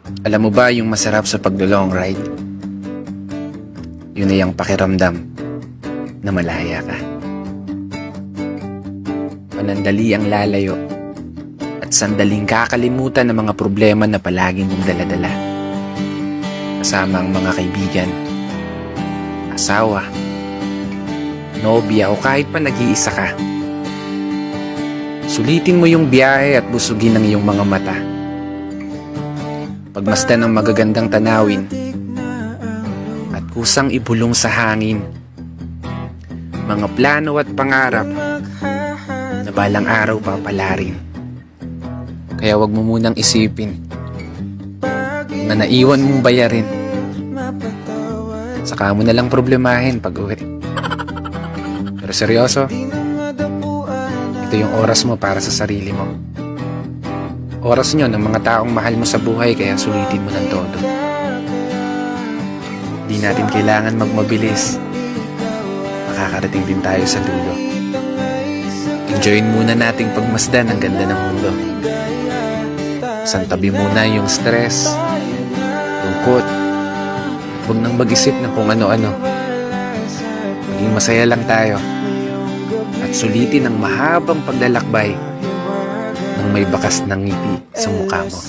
Alam mo ba yung masarap sa paglo-long ride? Yun ay ang pakiramdam na malaya ka. Panandali ang lalayo at sandaling kakalimutan ng mga problema na palagi mong daladala. Kasama ang mga kaibigan, asawa, nobya o kahit pa nag-iisa ka. Sulitin mo yung biyahe at busugin ang iyong mga mata. Pagmasdan ng magagandang tanawin at kusang ibulong sa hangin mga plano at pangarap na balang araw papalarin. Kaya wag mo munang isipin na naiwan mong bayarin. Saka mo na lang problemahin pag uwi. Pero seryoso, ito yung oras mo para sa sarili mo. Oras nyo ng mga taong mahal mo sa buhay, kaya sulitin mo ng todo. Di natin kailangan magmabilis. Makakarating din tayo sa dulo. Enjoyin muna nating pagmasdan ang ganda ng mundo. Santabi muna yung stress, lungkot, at huwag nang mag-isip ng kung ano-ano. Maging masaya lang tayo at sulitin ang mahabang paglalakbay nang may bakas ng ngiti sa mukha mo.